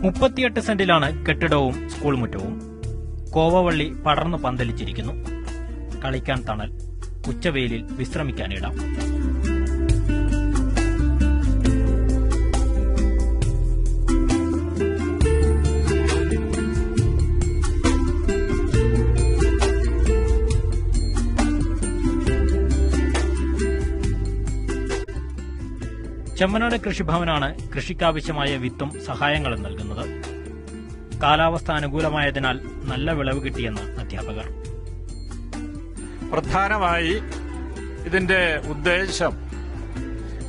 മുപ്പത്തിയെട്ട് സെന്റിലാണ് കെട്ടിടവും സ്കൂൾ മുറ്റവും. കോവവള്ളി പടർന്നു പന്തലിച്ചിരിക്കുന്നു. കളിക്കാൻ തണൽ, ഉച്ചവെയിലിൽ വിശ്രമിക്കാനിടാം. ചെമ്മനാട് കൃഷിഭവനാണ് കൃഷിക്കാവശ്യമായ വിത്തും സഹായങ്ങളും നൽകുന്നത്. കാലാവസ്ഥ അനുകൂലമായതിനാൽ നല്ല വിളവ് കിട്ടിയെന്ന് അധ്യാപകർ. പ്രധാനമായി ഇതിന്റെ ഉദ്ദേശം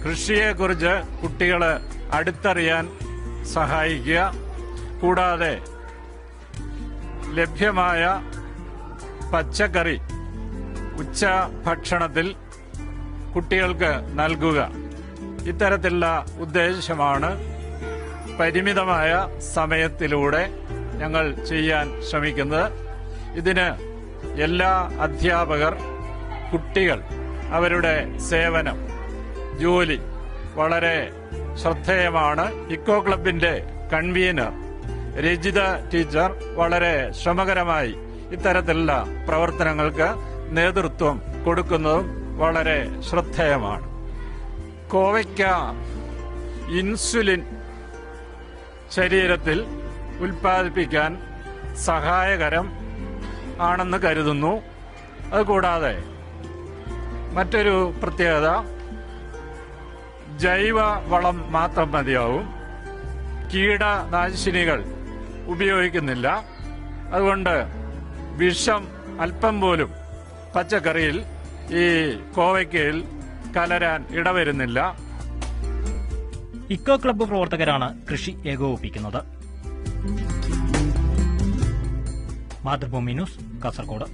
കൃഷിയെക്കുറിച്ച് കുട്ടികളെ അടുത്തറിയാൻ സഹായിക്കുക, കൂടാതെ ലഭ്യമായ പച്ചക്കറി ഉച്ചഭക്ഷണത്തിൽ കുട്ടികൾക്ക് നൽകുക. ഇത്തരത്തിലുള്ള ഉദ്ദേശമാണ് പരിമിതമായ സമയത്തിലൂടെ ഞങ്ങൾ ചെയ്യാൻ ശ്രമിക്കുന്നത്. ഇതിന് എല്ലാ അധ്യാപകർ, കുട്ടികൾ, അവരുടെ സേവനം, ജോലി വളരെ ശ്രദ്ധേയമാണ്. ഇക്കോ ക്ലബിന്റെ കൺവീനർ രജിത ടീച്ചർ വളരെ ശ്രമകരമായി ഇത്തരത്തിലുള്ള പ്രവർത്തനങ്ങൾക്ക് നേതൃത്വം കൊടുക്കുന്നതും വളരെ ശ്രദ്ധേയമാണ്. കോവയ്ക്ക ഇൻസുലിൻ ശരീരത്തിൽ ഉൽപ്പാദിപ്പിക്കാൻ സഹായകരം ആണെന്ന് കരുതുന്നു. അതുകൂടാതെ മറ്റൊരു പ്രത്യേകത, ജൈവ വളം മാത്രം മതിയാവും, കീടനാശിനികൾ ഉപയോഗിക്കുന്നില്ല. അതുകൊണ്ട് വിഷം അല്പം പോലും പച്ചക്കറിയിൽ ഈ കോവയ്ക്കയിൽ കലരാൻ ഇടവരുന്നില്ല. ഇക്കോ ക്ലബ്ബ് പ്രവർത്തകരാണ് കൃഷി ഏകോപിപ്പിക്കുന്നത്. മാതൃഭൂമി ന്യൂസ്, കാസർഗോഡ്.